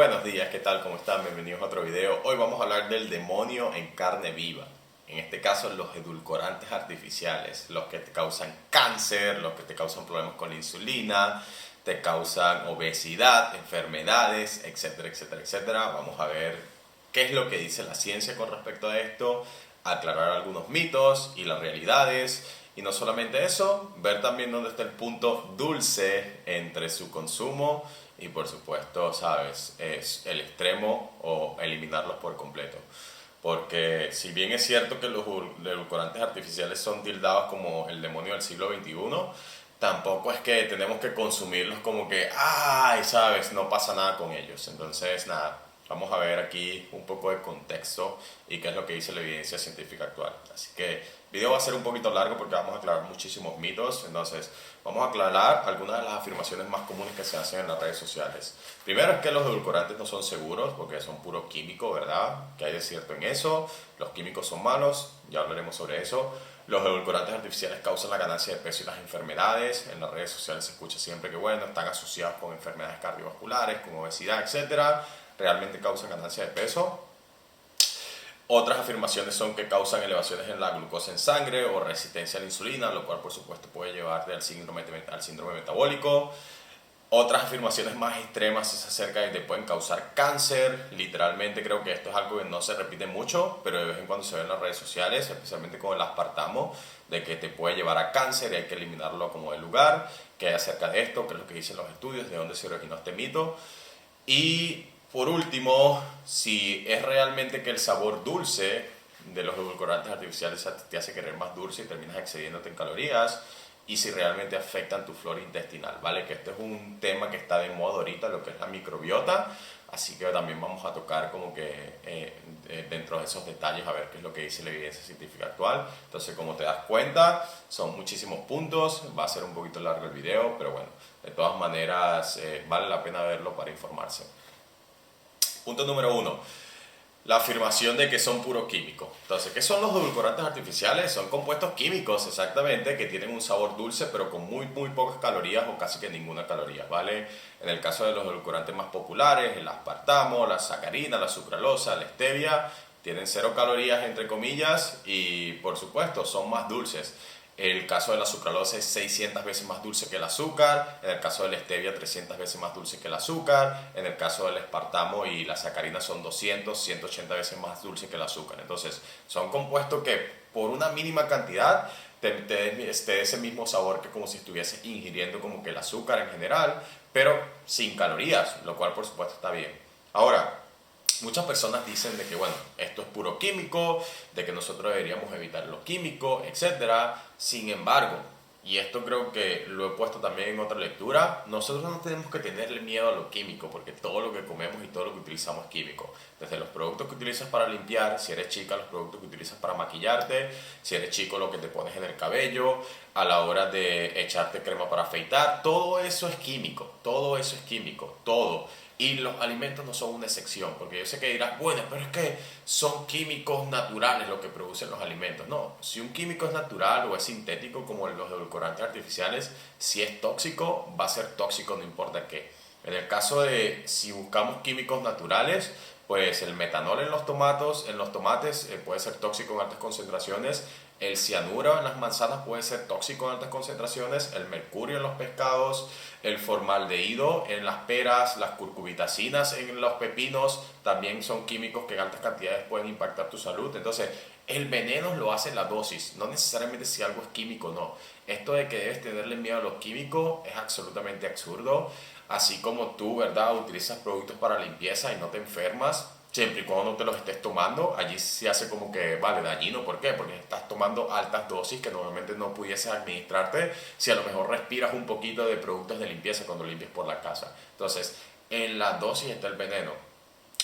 Buenos días, ¿qué tal? ¿Cómo están? Bienvenidos a otro video. Hoy vamos a hablar del demonio en carne viva. En este caso, los edulcorantes artificiales, los que te causan cáncer, los que te causan problemas con la insulina, te causan obesidad, enfermedades, etcétera, etcétera, etcétera. Vamos a ver qué es lo que dice la ciencia con respecto a esto, aclarar algunos mitos y las realidades. Y no solamente eso, ver también dónde está el punto dulce entre su consumo y, por supuesto, sabes, es el extremo o eliminarlos por completo. Porque si bien es cierto que los edulcorantes artificiales son tildados como el demonio del siglo XXI, tampoco es que tenemos que consumirlos como que, ay, sabes, no pasa nada con ellos. Entonces, nada, vamos a ver aquí un poco de contexto y qué es lo que dice la evidencia científica actual. Así que el video va a ser un poquito largo porque vamos a aclarar muchísimos mitos. Entonces, vamos a aclarar algunas de las afirmaciones más comunes que se hacen en las redes sociales. Primero es que los edulcorantes no son seguros porque son puro químico, ¿verdad? ¿Qué hay de cierto en eso? Los químicos son malos, ya hablaremos sobre eso. Los edulcorantes artificiales causan la ganancia de peso y las enfermedades. En las redes sociales se escucha siempre que, bueno, están asociados con enfermedades cardiovasculares, con obesidad, etcétera. Realmente causan ganancia de peso. Otras afirmaciones son que causan elevaciones en la glucosa en sangre o resistencia a la insulina, lo cual por supuesto puede llevarte al síndrome metabólico. Otras afirmaciones más extremas es acerca de que te pueden causar cáncer. Literalmente creo que esto es algo que no se repite mucho, pero de vez en cuando se ve en las redes sociales, especialmente con el aspartamo, de que te puede llevar a cáncer y hay que eliminarlo como del lugar. ¿Qué hay acerca de esto? ¿Qué es lo que dicen los estudios? ¿De dónde se originó este mito? Y por último, si es realmente que el sabor dulce de los edulcorantes artificiales te hace querer más dulce y terminas excediéndote en calorías, y si realmente afectan tu flora intestinal, ¿vale? Que este es un tema que está de moda ahorita, lo que es la microbiota, así que también vamos a tocar como que dentro de esos detalles a ver qué es lo que dice la evidencia científica actual. Entonces, como te das cuenta, son muchísimos puntos, va a ser un poquito largo el video, pero bueno, de todas maneras vale la pena verlo para informarse. Punto número 1. La afirmación de que son puro químico. Entonces, ¿qué son los edulcorantes artificiales? Son compuestos químicos, exactamente, que tienen un sabor dulce, pero con muy pocas calorías o casi que ninguna caloría, ¿vale? En el caso de los edulcorantes más populares, el aspartamo, la sacarina, la sucralosa, la stevia, tienen 0 calorías, entre comillas, y por supuesto, son más dulces. El caso de la sucralosa es 600 veces más dulce que el azúcar, en el caso de la stevia 300 veces más dulce que el azúcar, en el caso del aspartamo y la sacarina son 180 veces más dulce que el azúcar. Entonces, son compuestos que por una mínima cantidad te dé ese mismo sabor que como si estuvieses ingiriendo como que el azúcar en general, pero sin calorías, lo cual por supuesto está bien. Ahora, muchas personas dicen de que, bueno, esto es puro químico, de que nosotros deberíamos evitar lo químico, etc. Sin embargo, y esto creo que lo he puesto también en otra lectura, nosotros no tenemos que tenerle miedo a lo químico, porque todo lo que comemos y todo lo que utilizamos es químico. Desde los productos que utilizas para limpiar, si eres chica, los productos que utilizas para maquillarte, si eres chico, lo que te pones en el cabello, a la hora de echarte crema para afeitar, todo eso es químico, todo eso es químico, todo. Y los alimentos no son una excepción, porque yo sé que dirás, bueno, pero es que son químicos naturales lo que producen los alimentos. No, si un químico es natural o es sintético, como los edulcorantes artificiales, si es tóxico, va a ser tóxico no importa qué. En el caso de si buscamos químicos naturales, pues el metanol en los tomates puede ser tóxico en altas concentraciones, el cianuro en las manzanas puede ser tóxico en altas concentraciones, el mercurio en los pescados, el formaldehído en las peras, las curcubitacinas en los pepinos, también son químicos que en altas cantidades pueden impactar tu salud. Entonces, el veneno lo hace la dosis, no necesariamente si algo es químico o no. Esto de que debes tenerle miedo a los químicos es absolutamente absurdo. Así como tú, ¿verdad?, utilizas productos para limpieza y no te enfermas, siempre y cuando no te los estés tomando, allí se hace como que, vale, dañino. ¿Por qué? Porque estás tomando altas dosis que normalmente no pudieses administrarte si a lo mejor respiras un poquito de productos de limpieza cuando limpias por la casa. Entonces, en la dosis está el veneno.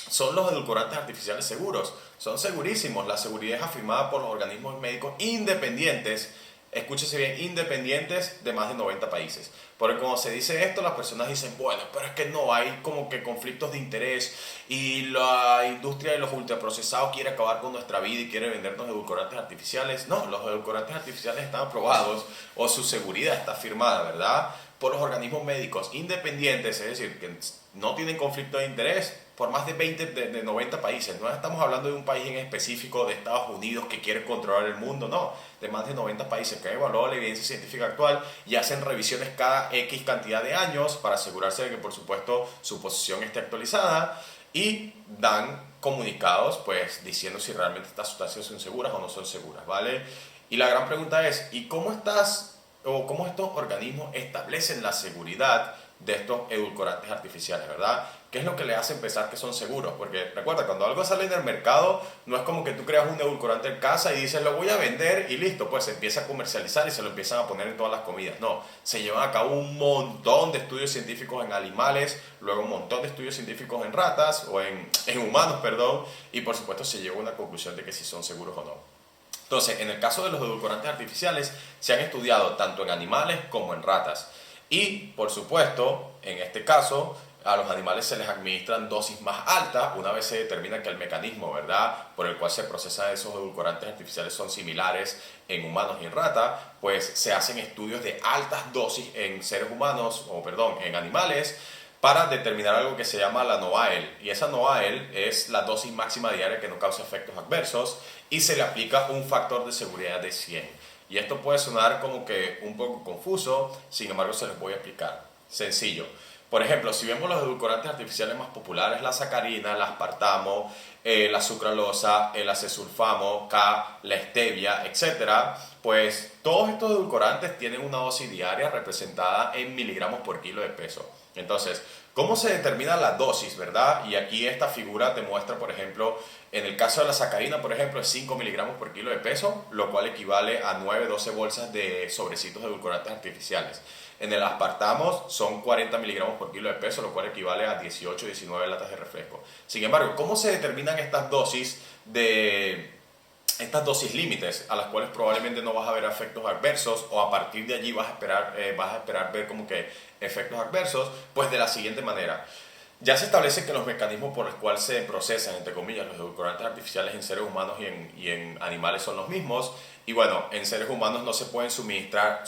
¿Son los edulcorantes artificiales seguros? Son segurísimos. La seguridad es afirmada por los organismos médicos independientes, escúchese bien, independientes de más de 90 países. Porque cuando se dice esto, las personas dicen, bueno, pero es que no, hay como que conflictos de interés y la industria de los ultraprocesados quiere acabar con nuestra vida y quiere vendernos edulcorantes artificiales. No, los edulcorantes artificiales están aprobados o su seguridad está firmada, ¿verdad?, por los organismos médicos independientes, es decir, que no tienen conflicto de interés, por más de 20, de 90 países. No estamos hablando de un país en específico de Estados Unidos que quiere controlar el mundo, no. De más de 90 países que han evaluado la evidencia científica actual y hacen revisiones cada X cantidad de años para asegurarse de que, por supuesto, su posición esté actualizada y dan comunicados, pues, diciendo si realmente estas sustancias son seguras o no son seguras, ¿vale? Y la gran pregunta es, ¿y cómo cómo estos organismos establecen la seguridad de estos edulcorantes artificiales, ¿verdad? ¿Qué es lo que le hace pensar que son seguros? Porque recuerda, cuando algo sale en el mercado, no es como que tú creas un edulcorante en casa y dices, lo voy a vender y listo, pues se empieza a comercializar y se lo empiezan a poner en todas las comidas. No, se llevan a cabo un montón de estudios científicos en animales, luego un montón de estudios científicos en ratas, o en humanos, perdón, y por supuesto se llega a una conclusión de que si son seguros o no. Entonces, en el caso de los edulcorantes artificiales, se han estudiado tanto en animales como en ratas. Y, por supuesto, en este caso, a los animales se les administran dosis más altas una vez se determina que el mecanismo, ¿verdad?, por el cual se procesan esos edulcorantes artificiales son similares en humanos y en ratas, pues se hacen estudios de altas dosis en seres humanos, en animales, para determinar algo que se llama la NOAEL. Y esa NOAEL es la dosis máxima diaria que no causa efectos adversos y se le aplica un factor de seguridad de 100. Y esto puede sonar como que un poco confuso, sin embargo se les voy a explicar. Sencillo. Por ejemplo, si vemos los edulcorantes artificiales más populares, la sacarina, el aspartamo, la sucralosa, el acesulfamo, K, la stevia, etc., pues todos estos edulcorantes tienen una dosis diaria representada en miligramos por kilo de peso. Entonces, ¿cómo se determina la dosis, verdad? Y aquí esta figura te muestra, por ejemplo, en el caso de la sacarina, por ejemplo, es 5 miligramos por kilo de peso, lo cual equivale a 9-12 bolsas de sobrecitos de edulcorantes artificiales. En el aspartamo son 40 miligramos por kilo de peso, lo cual equivale a 18-19 latas de refresco. Sin embargo, ¿cómo se determinan estas dosis límites a las cuales probablemente no vas a ver efectos adversos, o a partir de allí vas a esperar ver como que efectos adversos? Pues de la siguiente manera. Ya se establece que los mecanismos por los cuales se procesan, entre comillas, los edulcorantes artificiales en seres humanos y en animales son los mismos. Y bueno, en seres humanos no se pueden suministrar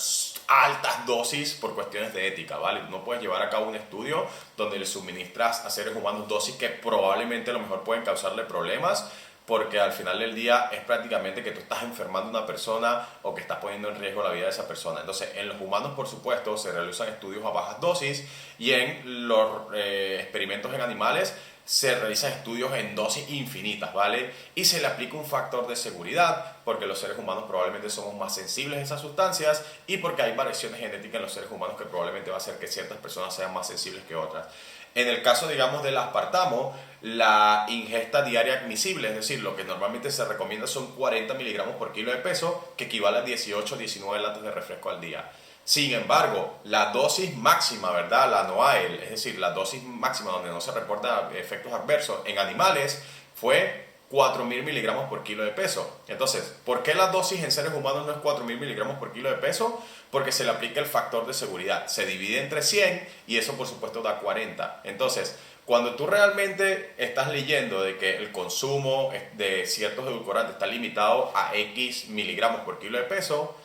altas dosis por cuestiones de ética, ¿vale? No puedes llevar a cabo un estudio donde le suministras a seres humanos dosis que probablemente a lo mejor pueden causarle problemas, porque al final del día es prácticamente que tú estás enfermando a una persona o que estás poniendo en riesgo la vida de esa persona. Entonces, en los humanos, por supuesto, se realizan estudios a bajas dosis, y en los experimentos en animales se realizan estudios en dosis infinitas, ¿vale? Y se le aplica un factor de seguridad, porque los seres humanos probablemente somos más sensibles a esas sustancias y porque hay variaciones genéticas en los seres humanos que probablemente va a hacer que ciertas personas sean más sensibles que otras. En el caso, digamos, del aspartamo, la ingesta diaria admisible, es decir, lo que normalmente se recomienda son 40 miligramos por kilo de peso, que equivale a 18-19 latas de refresco al día. Sin embargo, la dosis máxima, ¿verdad?, la NOAEL, es decir, la dosis máxima donde no se reportan efectos adversos en animales, fue 4.000 miligramos por kilo de peso. Entonces, ¿por qué la dosis en seres humanos no es 4.000 miligramos por kilo de peso? Porque se le aplica el factor de seguridad. Se divide entre 100 y eso, por supuesto, da 40. Entonces, cuando tú realmente estás leyendo de que el consumo de ciertos edulcorantes está limitado a X miligramos por kilo de peso,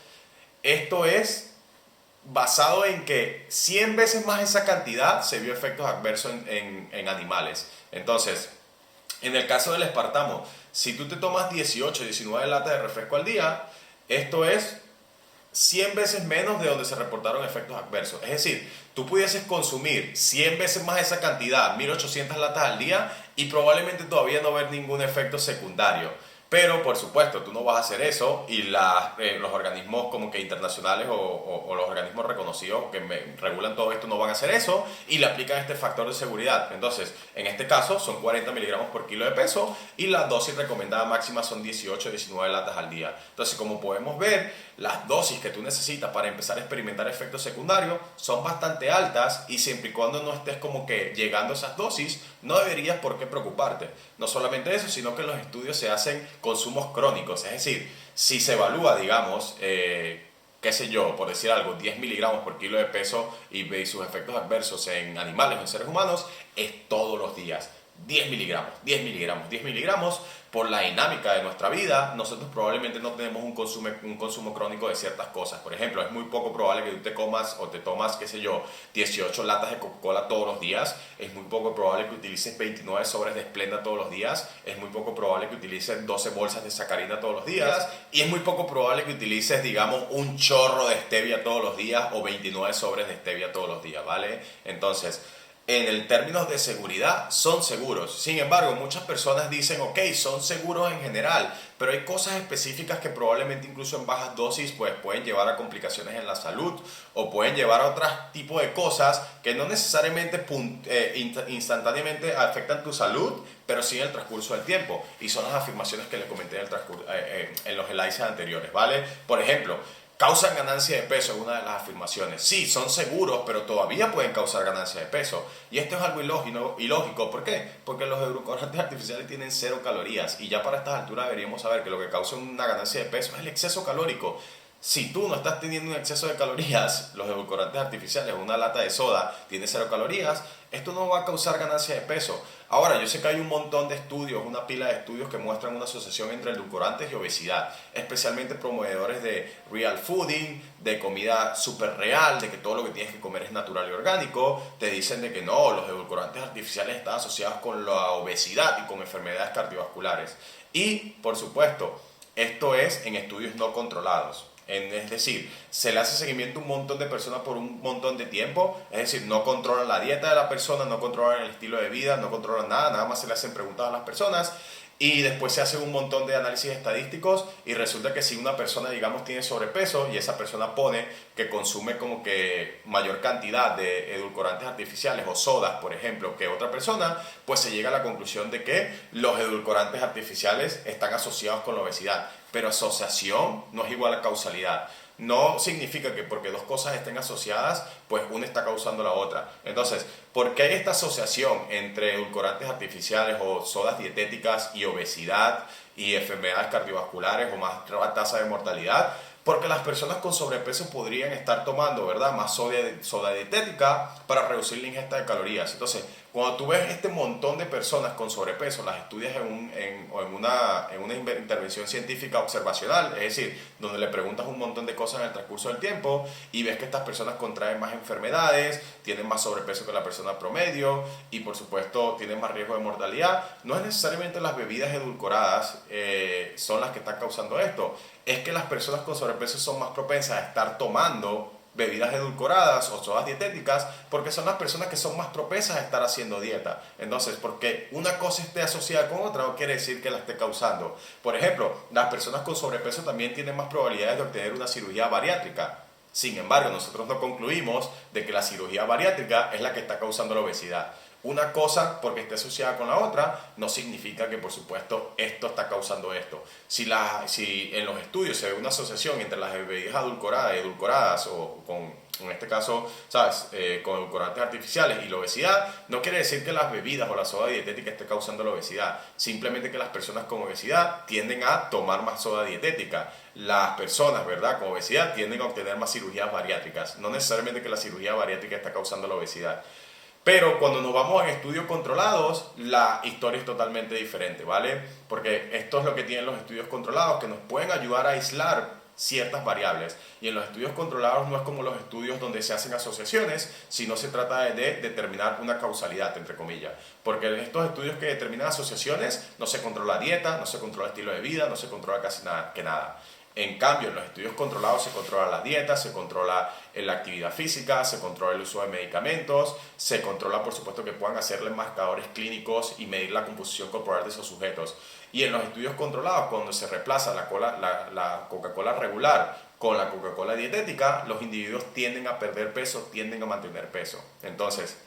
esto es basado en que 100 veces más esa cantidad se vio efectos adversos en animales. Entonces, en el caso del aspartamo, si tú te tomas 18-19 latas de refresco al día, esto es 100 veces menos de donde se reportaron efectos adversos. Es decir, tú pudieses consumir 100 veces más esa cantidad, 1.800 latas al día, y probablemente todavía no ver ningún efecto secundario. Pero, por supuesto, tú no vas a hacer eso, y los organismos como que internacionales o los organismos reconocidos que regulan todo esto no van a hacer eso y le aplican este factor de seguridad. Entonces, en este caso son 40 miligramos por kilo de peso y la dosis recomendada máxima son 18-19 latas al día. Entonces, como podemos ver, las dosis que tú necesitas para empezar a experimentar efectos secundarios son bastante altas, y siempre y cuando no estés como que llegando a esas dosis, no deberías por qué preocuparte. No solamente eso, sino que en los estudios se hacen consumos crónicos, es decir, si se evalúa, digamos, qué sé yo, por decir algo, 10 miligramos por kilo de peso y sus efectos adversos en animales o en seres humanos, es todos los días. 10 miligramos, 10 miligramos, 10 miligramos. Por la dinámica de nuestra vida, nosotros probablemente no tenemos un consumo crónico de ciertas cosas. Por ejemplo, es muy poco probable que tú te comas o te tomas, qué sé yo, 18 latas de Coca-Cola todos los días. Es muy poco probable que utilices 29 sobres de Splenda todos los días. Es muy poco probable que utilices 12 bolsas de sacarina todos los días. Y es muy poco probable que utilices, digamos, un chorro de stevia todos los días o 29 sobres de stevia todos los días, ¿vale? Entonces, en el términos de seguridad, son seguros. Sin embargo, muchas personas dicen, ok, son seguros en general, pero hay cosas específicas que probablemente incluso en bajas dosis pues, pueden llevar a complicaciones en la salud o pueden llevar a otro tipo de cosas que no necesariamente instantáneamente afectan tu salud, pero sí en el transcurso del tiempo. Y son las afirmaciones que les comenté en los slides anteriores, ¿vale? Por ejemplo, causan ganancia de peso, es una de las afirmaciones. Sí, son seguros, pero todavía pueden causar ganancia de peso. Y esto es algo ilógico. ¿Por qué? Porque los edulcorantes artificiales tienen 0 calorías. Y ya para estas alturas deberíamos saber que lo que causa una ganancia de peso es el exceso calórico. Si tú no estás teniendo un exceso de calorías, los edulcorantes artificiales, una lata de soda tiene 0 calorías, esto no va a causar ganancia de peso. Ahora, yo sé que hay un montón de estudios, una pila de estudios que muestran una asociación entre edulcorantes y obesidad, especialmente promovedores de real fooding, de comida súper real, de que todo lo que tienes que comer es natural y orgánico. Te dicen de que no, los edulcorantes artificiales están asociados con la obesidad y con enfermedades cardiovasculares. Y, por supuesto, esto es en estudios no controlados. Es decir, se le hace seguimiento a un montón de personas por un montón de tiempo, es decir, no controlan la dieta de la persona, no controlan el estilo de vida, no controlan nada, nada más se le hacen preguntas a las personas y después se hacen un montón de análisis estadísticos y resulta que si una persona, digamos, tiene sobrepeso y esa persona pone que consume como que mayor cantidad de edulcorantes artificiales o sodas, por ejemplo, que otra persona, pues se llega a la conclusión de que los edulcorantes artificiales están asociados con la obesidad. Pero asociación no es igual a causalidad. No significa que porque dos cosas estén asociadas, pues una está causando la otra. Entonces, ¿por qué hay esta asociación entre edulcorantes artificiales o sodas dietéticas y obesidad y enfermedades cardiovasculares o más tasa de mortalidad? Porque las personas con sobrepeso podrían estar tomando, ¿verdad?, más soda dietética para reducir la ingesta de calorías. Entonces, cuando tú ves este montón de personas con sobrepeso, las estudias en una intervención científica observacional, es decir, donde le preguntas un montón de cosas en el transcurso del tiempo y ves que estas personas contraen más enfermedades, tienen más sobrepeso que la persona promedio y por supuesto tienen más riesgo de mortalidad, no es necesariamente las bebidas edulcoradas son las que están causando esto. Es que las personas con sobrepeso son más propensas a estar tomando bebidas edulcoradas o sodas dietéticas porque son las personas que son más propensas a estar haciendo dieta. Entonces, porque una cosa esté asociada con otra no quiere decir que la esté causando. Por ejemplo, las personas con sobrepeso también tienen más probabilidades de obtener una cirugía bariátrica. Sin embargo, nosotros no concluimos de que la cirugía bariátrica es la que está causando la obesidad. Una cosa, porque esté asociada con la otra, no significa que, por supuesto, esto está causando esto. Si en los estudios se ve una asociación entre las bebidas edulcoradas o con, en este caso, ¿sabes?, con edulcorantes artificiales y la obesidad, no quiere decir que las bebidas o la soda dietética esté causando la obesidad. Simplemente que las personas con obesidad tienden a tomar más soda dietética. Las personas, ¿verdad?, con obesidad tienden a obtener más cirugías bariátricas. No necesariamente que la cirugía bariátrica está causando la obesidad. Pero cuando nos vamos a estudios controlados, la historia es totalmente diferente, ¿vale? Porque esto es lo que tienen los estudios controlados, que nos pueden ayudar a aislar ciertas variables. Y en los estudios controlados no es como los estudios donde se hacen asociaciones, sino se trata de determinar una causalidad, entre comillas. Porque en estos estudios que determinan asociaciones, no se controla dieta, no se controla estilo de vida, no se controla casi nada. En cambio, en los estudios controlados se controla la dieta, se controla la actividad física, se controla el uso de medicamentos, se controla, por supuesto, que puedan hacerle marcadores clínicos y medir la composición corporal de esos sujetos. Y en los estudios controlados, cuando se reemplaza la Coca-Cola regular con la Coca-Cola dietética, los individuos tienden a perder peso, tienden a mantener peso. Entonces,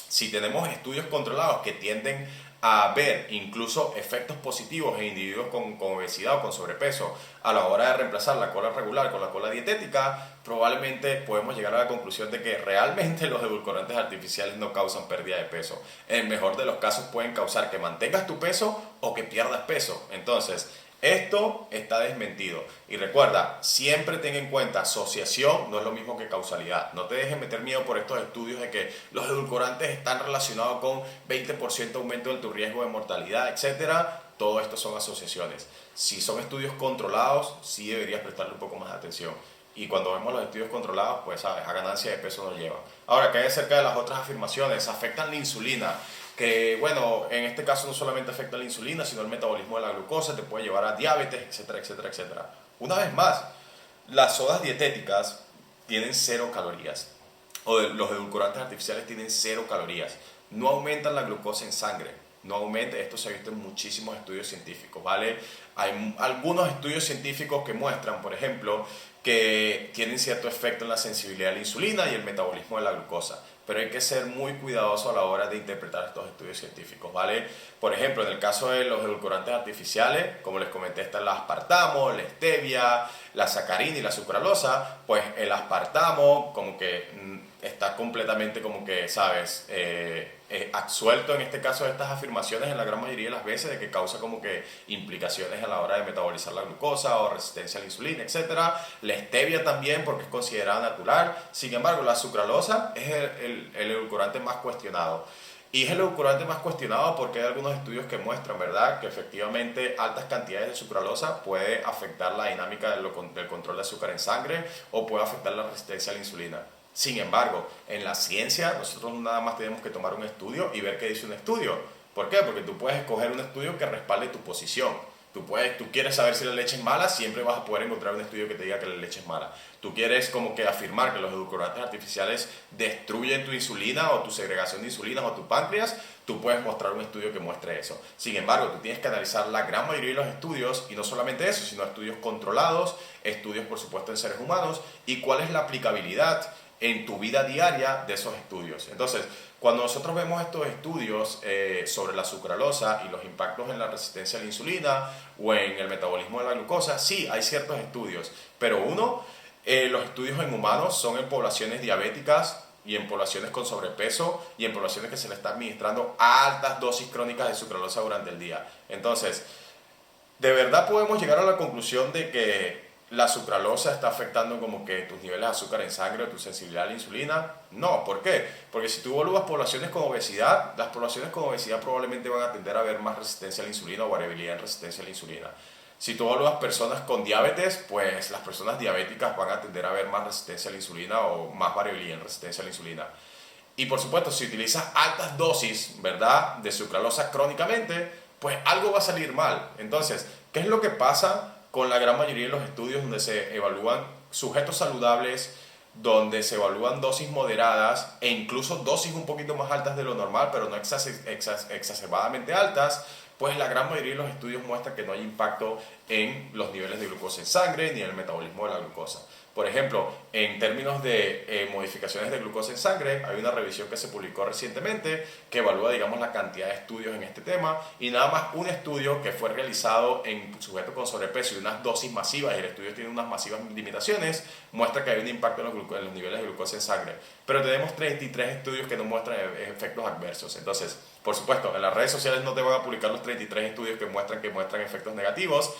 si tenemos estudios controlados que tienden a ver incluso efectos positivos en individuos con obesidad o con sobrepeso a la hora de reemplazar la cola regular con la cola dietética, probablemente podemos llegar a la conclusión de que realmente los edulcorantes artificiales no causan pérdida de peso. En el mejor de los casos pueden causar que mantengas tu peso o que pierdas peso. Entonces, Esto está desmentido. Y recuerda, siempre ten en cuenta, asociación no es lo mismo que causalidad. No te dejes meter miedo por estos estudios de que los edulcorantes están relacionados con 20% aumento de tu riesgo de mortalidad, etcétera. Todo esto son asociaciones. Si son estudios controlados, sí deberías prestarle un poco más de atención. Y cuando vemos los estudios controlados, pues sabes, a ganancia de peso nos llevan. Ahora, ¿qué hay acerca de las otras afirmaciones? Afectan la insulina. Que bueno, en este caso no solamente afecta la insulina, sino el metabolismo de la glucosa, te puede llevar a diabetes, etcétera, etcétera, etcétera. Una vez más, las sodas dietéticas tienen 0 calorías, o los edulcorantes artificiales tienen 0 calorías, no aumentan la glucosa en sangre, no aumenta, esto se ha visto en muchísimos estudios científicos, ¿vale? Hay algunos estudios científicos que muestran, por ejemplo, que tienen cierto efecto en la sensibilidad a la insulina y el metabolismo de la glucosa, pero hay que ser muy cuidadoso a la hora de interpretar estos estudios científicos, ¿vale? Por ejemplo, en el caso de los edulcorantes artificiales, como les comenté, está el aspartamo, la stevia, la sacarina y la sucralosa. Pues el aspartamo como que está completamente como que, ¿sabes? Absuelto en este caso de estas afirmaciones en la gran mayoría de las veces de que causa como que implicaciones a la hora de metabolizar la glucosa o resistencia a la insulina, etcétera. La stevia también porque es considerada natural. Sin embargo, la sucralosa es el edulcorante más cuestionado. Y es el edulcorante más cuestionado porque hay algunos estudios que muestran, ¿verdad?, que efectivamente altas cantidades de sucralosa puede afectar la dinámica del control de azúcar en sangre o puede afectar la resistencia a la insulina. Sin embargo, en la ciencia nosotros nada más tenemos que tomar un estudio y ver qué dice un estudio. ¿Por qué? Porque tú puedes escoger un estudio que respalde tu posición. Tú quieres saber si la leche es mala, siempre vas a poder encontrar un estudio que te diga que la leche es mala. Tú quieres como que afirmar que los edulcorantes artificiales destruyen tu insulina o tu segregación de insulina o tu páncreas, tú puedes mostrar un estudio que muestre eso. Sin embargo, tú tienes que analizar la gran mayoría de los estudios, y no solamente eso, sino estudios controlados, estudios por supuesto en seres humanos, y cuál es la aplicabilidad en tu vida diaria de esos estudios. Entonces, cuando nosotros vemos estos estudios sobre la sucralosa y los impactos en la resistencia a la insulina o en el metabolismo de la glucosa, sí, hay ciertos estudios, pero los estudios en humanos son en poblaciones diabéticas y en poblaciones con sobrepeso y en poblaciones que se le está administrando altas dosis crónicas de sucralosa durante el día. Entonces, ¿de verdad podemos llegar a la conclusión de que la sucralosa está afectando como que tus niveles de azúcar en sangre o tu sensibilidad a la insulina? No, ¿por qué? Porque si tú evalúas poblaciones con obesidad, las poblaciones con obesidad probablemente van a tender a ver más resistencia a la insulina o variabilidad en resistencia a la insulina. Si tú evalúas personas con diabetes, pues las personas diabéticas van a tender a ver más resistencia a la insulina o más variabilidad en resistencia a la insulina. Y por supuesto, si utilizas altas dosis, ¿verdad?, de sucralosa crónicamente, pues algo va a salir mal. Entonces, ¿qué es lo que pasa con la gran mayoría de los estudios donde se evalúan sujetos saludables, donde se evalúan dosis moderadas e incluso dosis un poquito más altas de lo normal, pero no exacerbadamente altas? Pues la gran mayoría de los estudios muestran que no hay impacto en los niveles de glucosa en sangre ni en el metabolismo de la glucosa. Por ejemplo, en términos de modificaciones de glucosa en sangre, hay una revisión que se publicó recientemente que evalúa, digamos, la cantidad de estudios en este tema, y nada más un estudio que fue realizado en sujetos con sobrepeso y unas dosis masivas, y el estudio tiene unas masivas limitaciones, muestra que hay un impacto en los niveles de glucosa en sangre. Pero tenemos 33 estudios que no muestran efectos adversos. Entonces, por supuesto, en las redes sociales no te van a publicar los 33 estudios que muestran efectos negativos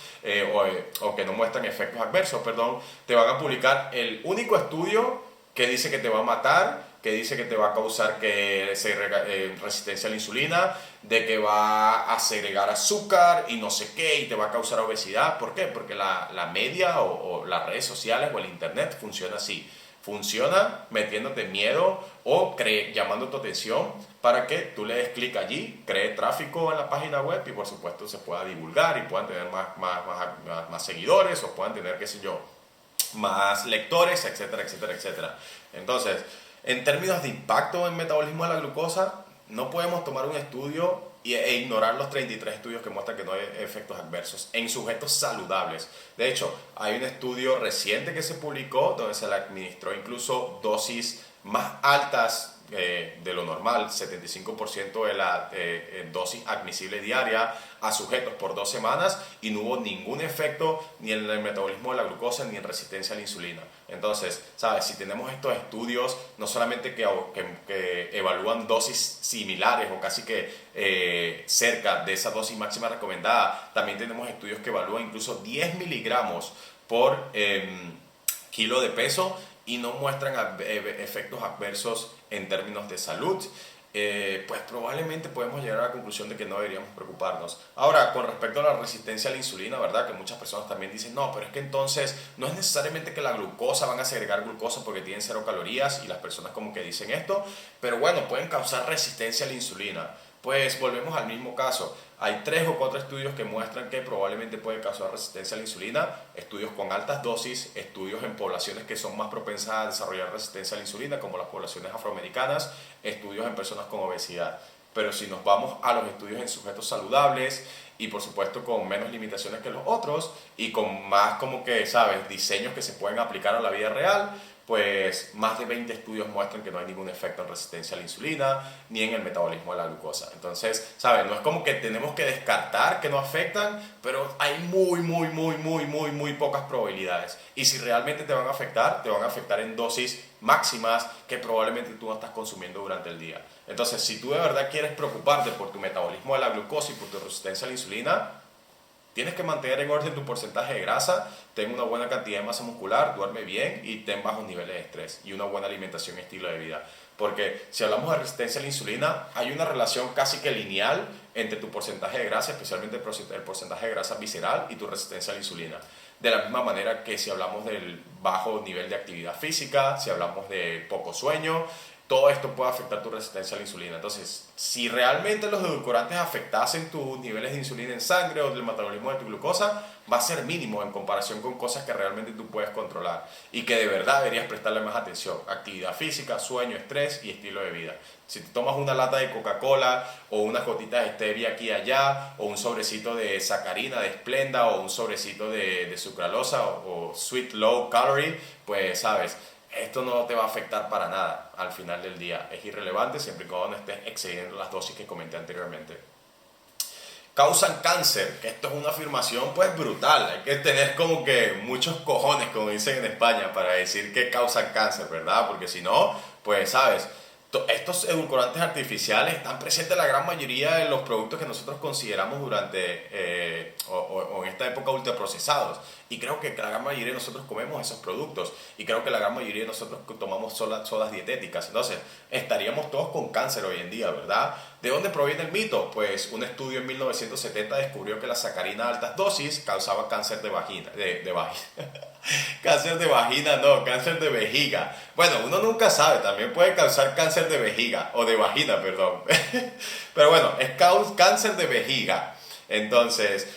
o que no muestran efectos adversos, perdón. Te van a publicar el único estudio que dice que te va a matar, que dice que te va a causar resistencia a la insulina, de que va a segregar azúcar y no sé qué, y te va a causar obesidad. ¿Por qué? Porque la media o las redes sociales o el internet funciona así. Funciona metiéndote miedo o llamando tu atención para que tú le des clic allí, cree tráfico en la página web y por supuesto se pueda divulgar y puedan tener más seguidores o puedan tener, qué sé yo, más lectores, etcétera, etcétera, etcétera. Entonces, en términos de impacto en metabolismo de la glucosa, no podemos tomar un estudio e ignorar los 33 estudios que muestran que no hay efectos adversos en sujetos saludables. De hecho, hay un estudio reciente que se publicó donde se le administró incluso dosis más altas de lo normal, 75% de la dosis admisible diaria a sujetos por 2 semanas, y no hubo ningún efecto ni en el metabolismo de la glucosa ni en resistencia a la insulina. Entonces, ¿sabes? Si tenemos estos estudios, no solamente que evalúan dosis similares o casi que cerca de esa dosis máxima recomendada. También tenemos estudios que evalúan incluso 10 miligramos por kilo de peso y no muestran efectos adversos en términos de salud. Pues probablemente podemos llegar a la conclusión de que no deberíamos preocuparnos. Ahora, con respecto a la resistencia a la insulina, ¿verdad? Que muchas personas también dicen, no, pero es que entonces no es necesariamente que la glucosa, van a segregar glucosa porque tienen 0 calorías y las personas como que dicen esto, pero bueno, pueden causar resistencia a la insulina. Pues volvemos al mismo caso. Hay 3 o 4 estudios que muestran que probablemente puede causar resistencia a la insulina, estudios con altas dosis, estudios en poblaciones que son más propensas a desarrollar resistencia a la insulina, como las poblaciones afroamericanas, estudios en personas con obesidad. Pero si nos vamos a los estudios en sujetos saludables y por supuesto con menos limitaciones que los otros y con más como que, ¿sabes?, diseños que se pueden aplicar a la vida real, pues más de 20 estudios muestran que no hay ningún efecto en resistencia a la insulina ni en el metabolismo de la glucosa. Entonces, ¿sabes? No es como que tenemos que descartar que no afectan, pero hay muy pocas probabilidades. Y si realmente te van a afectar en dosis máximas que probablemente tú no estás consumiendo durante el día. Entonces, si tú de verdad quieres preocuparte por tu metabolismo de la glucosa y por tu resistencia a la insulina, tienes que mantener en orden tu porcentaje de grasa, ten una buena cantidad de masa muscular, duerme bien y ten bajos niveles de estrés y una buena alimentación y estilo de vida. Porque si hablamos de resistencia a la insulina, hay una relación casi que lineal entre tu porcentaje de grasa, especialmente el porcentaje de grasa visceral y tu resistencia a la insulina. De la misma manera que si hablamos del bajo nivel de actividad física, si hablamos de poco sueño, todo esto puede afectar tu resistencia a la insulina. Entonces, si realmente los edulcorantes afectasen tus niveles de insulina en sangre o del metabolismo de tu glucosa, va a ser mínimo en comparación con cosas que realmente tú puedes controlar y que de verdad deberías prestarle más atención. Actividad física, sueño, estrés y estilo de vida. Si te tomas una lata de Coca-Cola o unas gotitas de stevia aquí y allá, o un sobrecito de sacarina, de Splenda, o un sobrecito de sucralosa o sweet low calorie, pues sabes, esto no te va a afectar para nada al final del día. Es irrelevante siempre y cuando no estés excediendo las dosis que comenté anteriormente. Causan cáncer, que esto es una afirmación pues brutal. Hay que tener como que muchos cojones, como dicen en España, para decir que causan cáncer, ¿verdad? Porque si no, pues sabes, estos edulcorantes artificiales están presentes en la gran mayoría de los productos que nosotros consideramos durante o en esta época ultraprocesados. Y creo que la gran mayoría de nosotros comemos esos productos. Y creo que la gran mayoría de nosotros tomamos sodas dietéticas. Entonces, estaríamos todos con cáncer hoy en día, ¿verdad? ¿De dónde proviene el mito? Pues un estudio en 1970 descubrió que la sacarina a altas dosis causaba cáncer de vagina. Cáncer de vagina, no, cáncer de vejiga. Bueno, uno nunca sabe, también puede causar cáncer de vejiga, o de vagina, perdón. Pero bueno, es cáncer de vejiga. Entonces,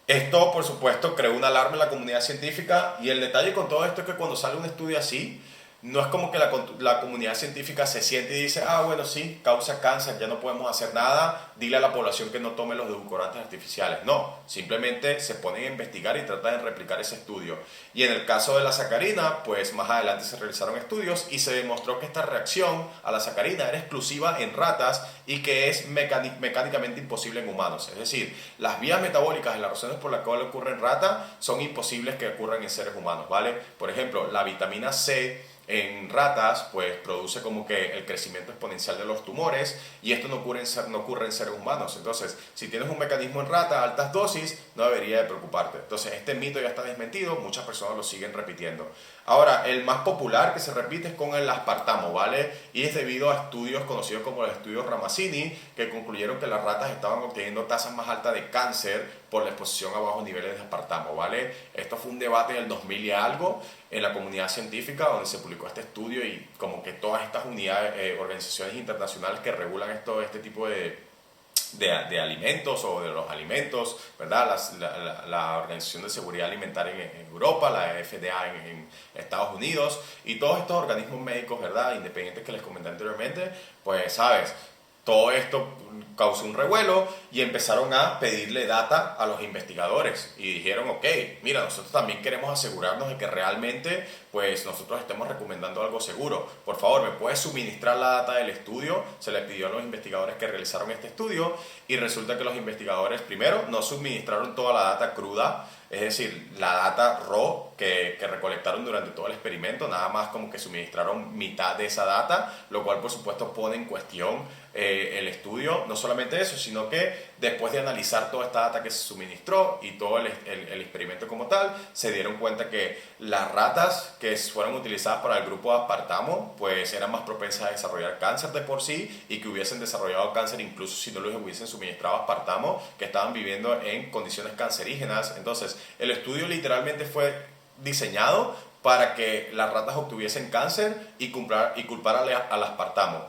esto por supuesto creó una alarma en la comunidad científica y el detalle con todo esto es que cuando sale un estudio así, no es como que la comunidad científica se siente y dice, ah, bueno, sí, causa cáncer, ya no podemos hacer nada, dile a la población que no tome los edulcorantes artificiales. No, simplemente se ponen a investigar y tratan de replicar ese estudio. Y en el caso de la sacarina, pues más adelante se realizaron estudios y se demostró que esta reacción a la sacarina era exclusiva en ratas y que es mecánicamente imposible en humanos. Es decir, las vías metabólicas y las razones por las cuales ocurre en rata son imposibles que ocurran en seres humanos, ¿vale? Por ejemplo, la vitamina C en ratas pues produce como que el crecimiento exponencial de los tumores y esto no ocurre en seres humanos. Entonces, si tienes un mecanismo en rata a altas dosis, no debería de preocuparte. Entonces, este mito ya está desmentido, muchas personas lo siguen repitiendo. Ahora, el más popular que se repite es con el aspartamo, ¿vale? Y es debido a estudios conocidos como los estudios Ramazzini, que concluyeron que las ratas estaban obteniendo tasas más altas de cáncer por la exposición a bajos niveles de aspartamo, ¿vale? Esto fue un debate en el 2000 y algo en la comunidad científica donde se publicó este estudio y como que todas estas unidades, organizaciones internacionales que regulan este tipo de alimentos o de los alimentos, ¿verdad? La Organización de Seguridad Alimentaria en Europa, la FDA en Estados Unidos y todos estos organismos médicos, ¿verdad?, independientes que les comenté anteriormente, pues, ¿sabes? Todo esto causó un revuelo y empezaron a pedirle data a los investigadores y dijeron, ok, mira, nosotros también queremos asegurarnos de que realmente pues nosotros estemos recomendando algo seguro. Por favor, ¿me puedes suministrar la data del estudio? Se le pidió a los investigadores que realizaron este estudio y resulta que los investigadores primero no suministraron toda la data cruda es decir, la data raw que recolectaron durante todo el experimento, nada más como que suministraron mitad de esa data, lo cual por supuesto pone en cuestión el estudio. No solamente eso, sino que después de analizar toda esta data que se suministró y todo el experimento como tal, se dieron cuenta que las ratas que fueron utilizadas para el grupo de aspartamo pues eran más propensas a desarrollar cáncer de por sí, y que hubiesen desarrollado cáncer incluso si no les hubiesen suministrado aspartamo, que estaban viviendo en condiciones cancerígenas. Entonces el estudio literalmente fue diseñado para que las ratas obtuviesen cáncer y culpar al aspartamo.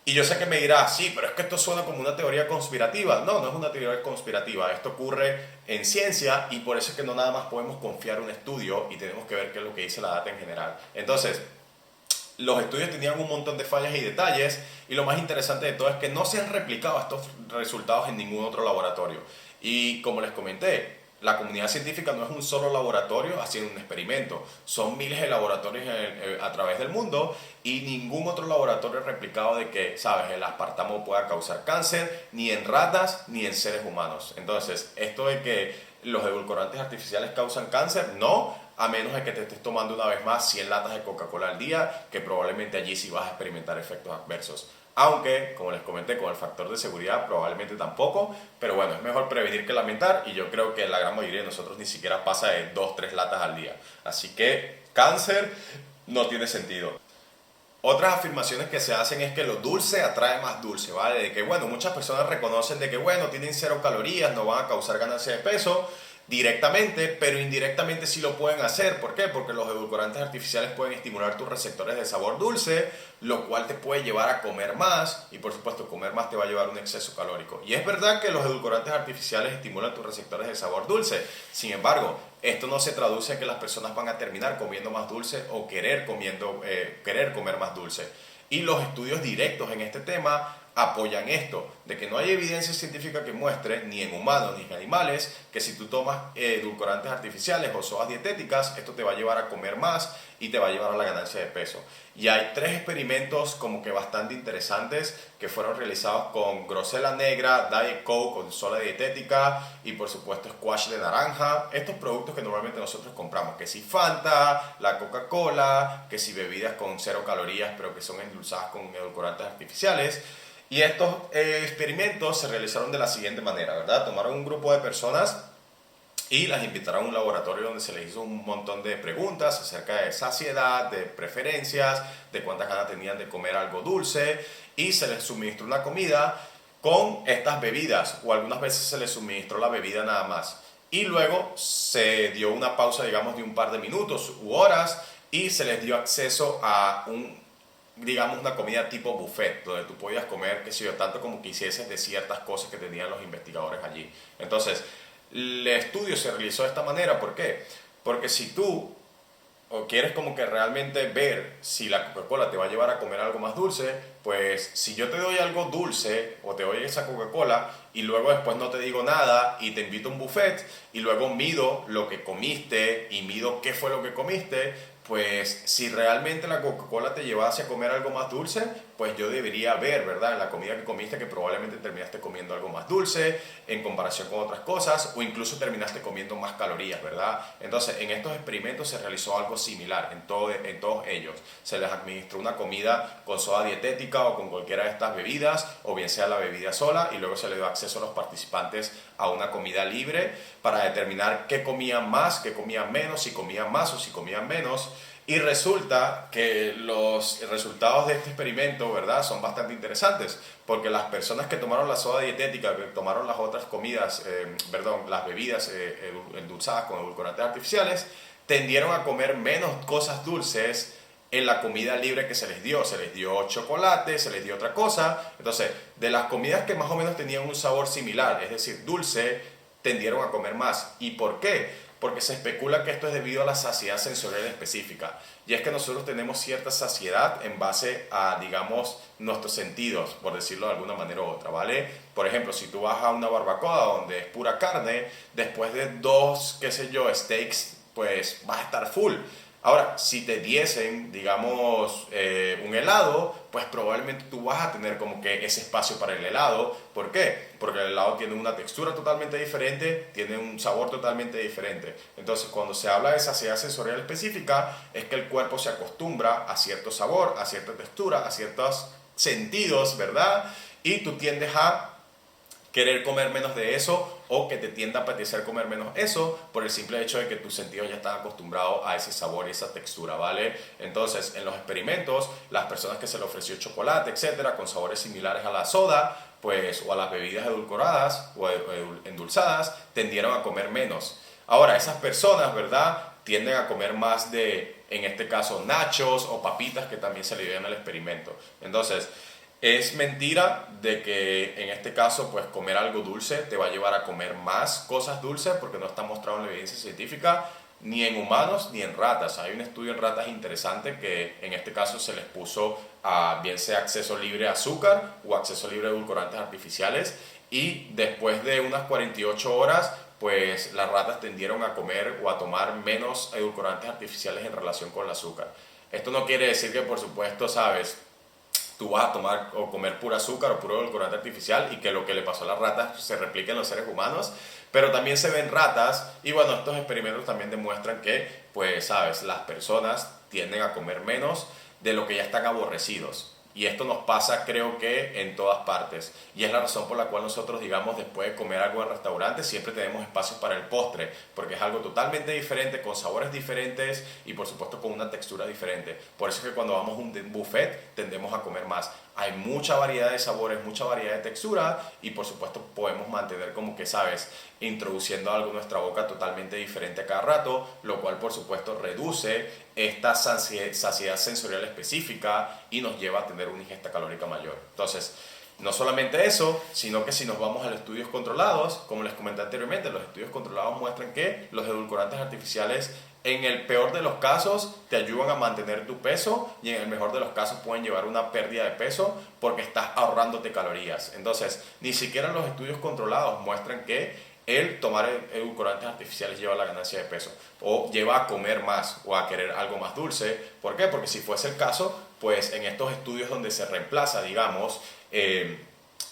Y yo sé que me dirá, sí, pero es que esto suena como una teoría conspirativa. No, no es una teoría conspirativa. Esto ocurre en ciencia y por eso es que no nada más podemos confiar en un estudio y tenemos que ver qué es lo que dice la data en general. Entonces, los estudios tenían un montón de fallas y detalles, y lo más interesante de todo es que no se han replicado estos resultados en ningún otro laboratorio. Y como les comenté, la comunidad científica no es un solo laboratorio haciendo un experimento, son miles de laboratorios a través del mundo, y ningún otro laboratorio ha replicado de que, sabes, el aspartamo pueda causar cáncer, ni en ratas ni en seres humanos. Entonces, esto de que los edulcorantes artificiales causan cáncer, no, a menos de que te estés tomando una vez más 100 latas de Coca-Cola al día, que probablemente allí sí vas a experimentar efectos adversos. Aunque, como les comenté, con el factor de seguridad probablemente tampoco, pero bueno, es mejor prevenir que lamentar, y yo creo que la gran mayoría de nosotros ni siquiera pasa de 2-3 latas al día. Así que cáncer no tiene sentido. Otras afirmaciones que se hacen es que lo dulce atrae más dulce, ¿vale? De que, bueno, muchas personas reconocen de que, bueno, tienen 0 calorías, no van a causar ganancia de peso directamente, pero indirectamente sí lo pueden hacer. ¿Por qué? Porque los edulcorantes artificiales pueden estimular tus receptores de sabor dulce, lo cual te puede llevar a comer más, y por supuesto comer más te va a llevar a un exceso calórico. Y es verdad que los edulcorantes artificiales estimulan tus receptores de sabor dulce. Sin embargo, esto no se traduce en que las personas van a terminar comiendo más dulce o querer comer más dulce. Y los estudios directos en este tema apoyan esto, de que no hay evidencia científica que muestre, ni en humanos ni en animales, que si tú tomas edulcorantes artificiales o sodas dietéticas, esto te va a llevar a comer más y te va a llevar a la ganancia de peso. Y hay 3 experimentos como que bastante interesantes que fueron realizados con grosella negra, Diet Coke con soda dietética y por supuesto squash de naranja. Estos productos que normalmente nosotros compramos, que si Fanta, la Coca-Cola, que si bebidas con 0 calorías pero que son endulzadas con edulcorantes artificiales. Y estos experimentos se realizaron de la siguiente manera, ¿verdad? Tomaron un grupo de personas y las invitaron a un laboratorio donde se les hizo un montón de preguntas acerca de saciedad, de preferencias, de cuántas ganas tenían de comer algo dulce, y se les suministró una comida con estas bebidas, o algunas veces se les suministró la bebida nada más. Y luego se dio una pausa, digamos, de un par de minutos u horas, y se les dio acceso a una comida tipo buffet, donde tú podías comer, qué sé yo, tanto como quisieses de ciertas cosas que tenían los investigadores allí. Entonces, el estudio se realizó de esta manera. ¿Por qué? Porque si tú o quieres como que realmente ver si la Coca-Cola te va a llevar a comer algo más dulce, pues si yo te doy algo dulce o te doy esa Coca-Cola y luego después no te digo nada y te invito a un buffet y luego mido lo que comiste y mido qué fue lo que comiste, pues si realmente la Coca-Cola te llevase a comer algo más dulce, pues yo debería ver, ¿verdad?, en la comida que comiste que probablemente terminaste comiendo algo más dulce en comparación con otras cosas, o incluso terminaste comiendo más calorías, ¿verdad? Entonces, en estos experimentos se realizó algo similar en todos ellos. Se les administró una comida con soda dietética o con cualquiera de estas bebidas, o bien sea la bebida sola, y luego se les dio acceso a los participantes a una comida libre para determinar qué comían más, qué comían menos, si comían más o si comían menos. Y resulta que los resultados de este experimento, ¿verdad?, son bastante interesantes, porque las personas que tomaron la soda dietética, que tomaron las otras comidas, las bebidas endulzadas con edulcorantes artificiales, tendieron a comer menos cosas dulces en la comida libre que se les dio. Se les dio chocolate, se les dio otra cosa. Entonces, de las comidas que más o menos tenían un sabor similar, es decir, dulce, tendieron a comer más. ¿Y por qué? Porque se especula que esto es debido a la saciedad sensorial específica. Y es que nosotros tenemos cierta saciedad en base a, digamos, nuestros sentidos, por decirlo de alguna manera u otra, ¿vale? Por ejemplo, si tú vas a una barbacoa donde es pura carne, después de 2, qué sé yo, steaks, pues vas a estar full. Ahora, si te diesen, digamos, un helado, pues probablemente tú vas a tener como que ese espacio para el helado. ¿Por qué? Porque el helado tiene una textura totalmente diferente, tiene un sabor totalmente diferente. Entonces, cuando se habla de saciedad sensorial específica, es que el cuerpo se acostumbra a cierto sabor, a cierta textura, a ciertos sentidos, ¿verdad? Y tú tiendes a querer comer menos de eso o que te tienda a apetecer comer menos eso por el simple hecho de que tus sentidos ya están acostumbrados a ese sabor y esa textura, ¿vale? Entonces, en los experimentos, las personas que se le ofreció chocolate, etcétera, con sabores similares a la soda, pues, o a las bebidas edulcoradas o endulzadas, tendieron a comer menos. Ahora, esas personas, ¿verdad?, tienden a comer más de, en este caso, nachos o papitas que también se le dio en el experimento. Entonces, es mentira de que en este caso pues comer algo dulce te va a llevar a comer más cosas dulces porque no está mostrado en la evidencia científica ni en humanos ni en ratas. Hay un estudio en ratas interesante que en este caso se les puso a bien sea acceso libre a azúcar o acceso libre a edulcorantes artificiales y después de unas 48 horas pues las ratas tendieron a comer o a tomar menos edulcorantes artificiales en relación con el azúcar. Esto no quiere decir que por supuesto, sabes, tú vas a tomar o comer pura azúcar o puro edulcorante artificial y que lo que le pasó a las ratas se replique en los seres humanos, pero también se ven ratas y bueno, estos experimentos también demuestran que, pues, sabes, las personas tienden a comer menos de lo que ya están aborrecidos. Y esto nos pasa, creo que, en todas partes. Y es la razón por la cual nosotros, digamos, después de comer algo en restaurante, siempre tenemos espacios para el postre, porque es algo totalmente diferente, con sabores diferentes y, por supuesto, con una textura diferente. Por eso es que cuando vamos a un buffet, tendemos a comer más. Hay mucha variedad de sabores, mucha variedad de textura y, por supuesto, podemos mantener como que, sabes, introduciendo algo en nuestra boca totalmente diferente a cada rato, lo cual, por supuesto, reduce esta saciedad sensorial específica y nos lleva a tener una ingesta calórica mayor. Entonces, no solamente eso, sino que si nos vamos a los estudios controlados, como les comenté anteriormente, los estudios controlados muestran que los edulcorantes artificiales en el peor de los casos te ayudan a mantener tu peso y en el mejor de los casos pueden llevar una pérdida de peso porque estás ahorrándote calorías. Entonces, ni siquiera los estudios controlados muestran que el tomar edulcorantes artificiales lleva a la ganancia de peso o lleva a comer más o a querer algo más dulce. ¿Por qué? Porque si fuese el caso, pues en estos estudios donde se reemplaza, digamos,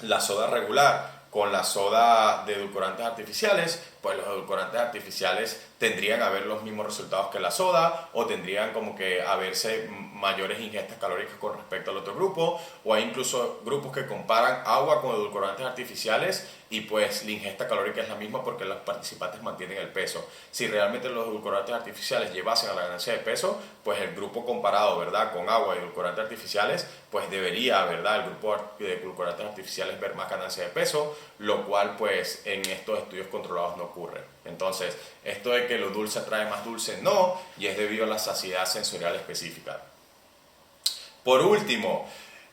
la soda regular con la soda de edulcorantes artificiales, pues los edulcorantes artificiales tendrían a ver los mismos resultados que la soda o tendrían como que a verse mayores ingestas calóricas con respecto al otro grupo, o hay incluso grupos que comparan agua con edulcorantes artificiales y pues la ingesta calórica es la misma porque los participantes mantienen el peso. Si realmente los edulcorantes artificiales llevasen a la ganancia de peso, pues el grupo comparado, ¿verdad?, con agua y edulcorantes artificiales, pues debería, ¿verdad?, el grupo de edulcorantes artificiales ver más ganancia de peso, lo cual pues en estos estudios controlados no ocurre. Entonces, esto de que lo dulce atrae más dulce, no, y es debido a la saciedad sensorial específica. Por último,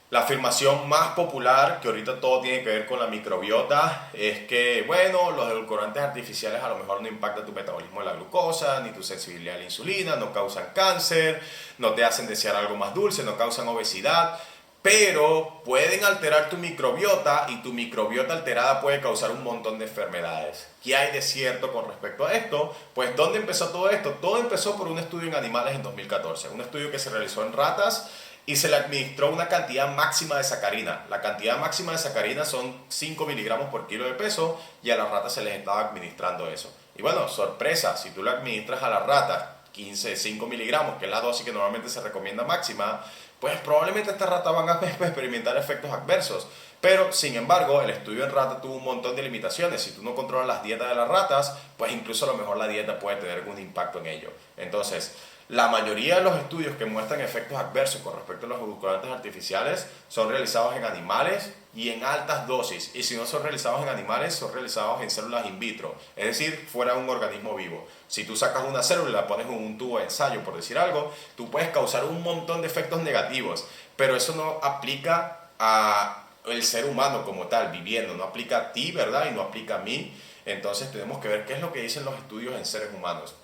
la afirmación más popular, que ahorita todo tiene que ver con la microbiota, es que, bueno, los edulcorantes artificiales a lo mejor no impactan tu metabolismo de la glucosa, ni tu sensibilidad a la insulina, no causan cáncer, no te hacen desear algo más dulce, no causan obesidad, pero pueden alterar tu microbiota y tu microbiota alterada puede causar un montón de enfermedades. ¿Qué hay de cierto con respecto a esto? Pues, ¿dónde empezó todo esto? Todo empezó por un estudio en animales en 2014, un estudio que se realizó en ratas y se le administró una cantidad máxima de sacarina. La cantidad máxima de sacarina son 5 miligramos por kilo de peso y a las ratas se les estaba administrando eso. Y bueno, sorpresa, si tú le administras a las ratas 5 miligramos, que es la dosis que normalmente se recomienda máxima, pues probablemente estas ratas van a experimentar efectos adversos. Pero, sin embargo, el estudio en rata tuvo un montón de limitaciones. Si tú no controlas las dietas de las ratas, pues incluso a lo mejor la dieta puede tener algún impacto en ello. Entonces, la mayoría de los estudios que muestran efectos adversos con respecto a los edulcorantes artificiales son realizados en animales y en altas dosis. Y si no son realizados en animales, son realizados en células in vitro, es decir, fuera de un organismo vivo. Si tú sacas una célula y la pones en un tubo de ensayo, por decir algo, tú puedes causar un montón de efectos negativos, pero eso no aplica a el ser humano como tal, viviendo, no aplica a ti, ¿verdad? Y no aplica a mí. Entonces tenemos que ver qué es lo que dicen los estudios en seres humanos.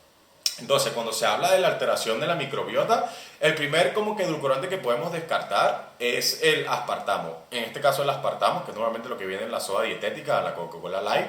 Entonces, cuando se habla de la alteración de la microbiota, el primer como que edulcorante que podemos descartar es el aspartamo. En este caso el aspartamo, que es normalmente lo que viene en la soda dietética, la Coca-Cola Light.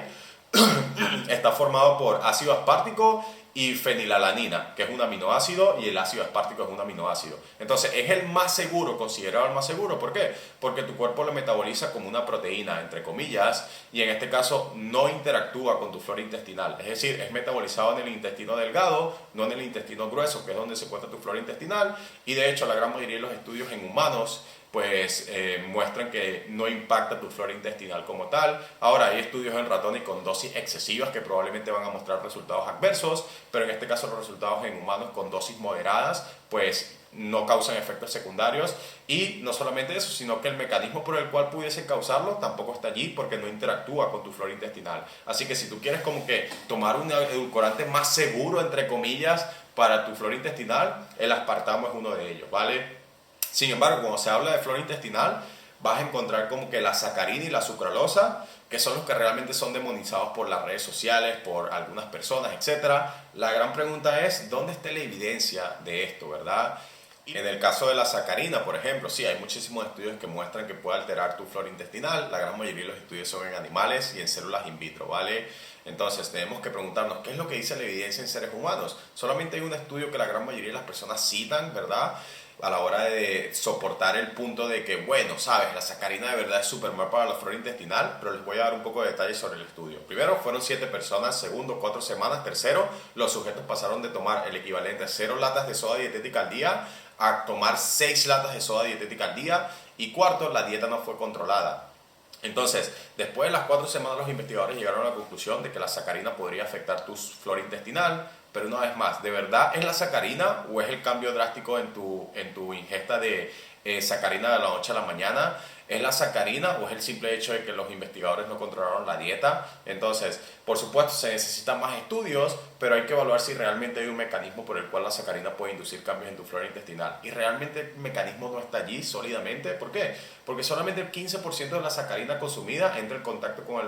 Este está formado por ácido aspartico y fenilalanina, que es un aminoácido, y el ácido aspartico es un aminoácido. Entonces es el más seguro, considerado el más seguro. ¿Por qué? Porque tu cuerpo lo metaboliza como una proteína, entre comillas, y en este caso no interactúa con tu flora intestinal. Es decir, es metabolizado en el intestino delgado, no en el intestino grueso, que es donde se encuentra tu flora intestinal, y de hecho la gran mayoría de los estudios en humanos pues muestran que no impacta tu flora intestinal como tal. Ahora hay estudios en ratones con dosis excesivas que probablemente van a mostrar resultados adversos, pero en este caso los resultados en humanos con dosis moderadas pues no causan efectos secundarios, y no solamente eso, sino que el mecanismo por el cual pudiese causarlo tampoco está allí porque no interactúa con tu flora intestinal. Así que si tú quieres como que tomar un edulcorante más seguro, entre comillas, para tu flora intestinal, el aspartamo es uno de ellos, ¿vale? Sin embargo, cuando se habla de flora intestinal, vas a encontrar como que la sacarina y la sucralosa, que son los que realmente son demonizados por las redes sociales, por algunas personas, etc. La gran pregunta es, ¿dónde está la evidencia de esto, verdad? En el caso de la sacarina, por ejemplo, sí, hay muchísimos estudios que muestran que puede alterar tu flora intestinal. La gran mayoría de los estudios son en animales y en células in vitro, ¿vale? Entonces tenemos que preguntarnos, ¿qué es lo que dice la evidencia en seres humanos? Solamente hay un estudio que la gran mayoría de las personas citan, ¿verdad?, a la hora de soportar el punto de que, bueno, sabes, la sacarina de verdad es súper mal para la flora intestinal, pero les voy a dar un poco de detalles sobre el estudio. Primero, fueron 7 personas. Segundo, 4 semanas. Tercero, los sujetos pasaron de tomar el equivalente a 0 latas de soda dietética al día a tomar 6 latas de soda dietética al día. Y cuarto, la dieta no fue controlada. Entonces, después de las 4 semanas, los investigadores llegaron a la conclusión de que la sacarina podría afectar tu flora intestinal. Pero una vez más, ¿de verdad es la sacarina o es el cambio drástico en tu ingesta de sacarina de la noche a la mañana? ¿Es la sacarina o es el simple hecho de que los investigadores no controlaron la dieta? Entonces, por supuesto, se necesitan más estudios, pero hay que evaluar si realmente hay un mecanismo por el cual la sacarina puede inducir cambios en tu flora intestinal. Y realmente el mecanismo no está allí sólidamente. ¿Por qué? Porque solamente el 15% de la sacarina consumida entra en contacto con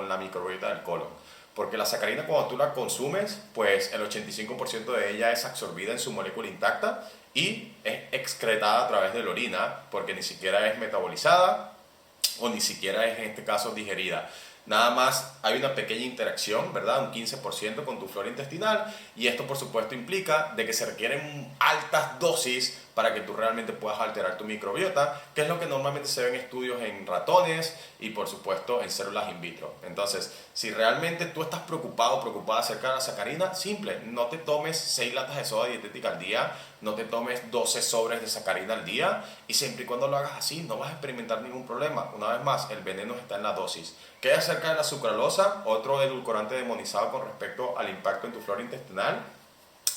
la microbiota del colon. Porque la sacarina, cuando tú la consumes, pues el 85% de ella es absorbida en su molécula intacta y es excretada a través de la orina, porque ni siquiera es metabolizada o ni siquiera es, en este caso, digerida. Nada más hay una pequeña interacción, ¿verdad? Un 15% con tu flora intestinal, y esto por supuesto implica de que se requieren altas dosis para que tú realmente puedas alterar tu microbiota, que es lo que normalmente se ve en estudios en ratones y por supuesto en células in vitro. Entonces, si realmente tú estás preocupado o preocupada acerca de la sacarina, simple, no te tomes 6 latas de soda dietética al día, no te tomes 12 sobres de sacarina al día, y siempre y cuando lo hagas así no vas a experimentar ningún problema. Una vez más, el veneno está en la dosis. ¿Qué hay acerca de la sucralosa? Otro edulcorante demonizado con respecto al impacto en tu flora intestinal.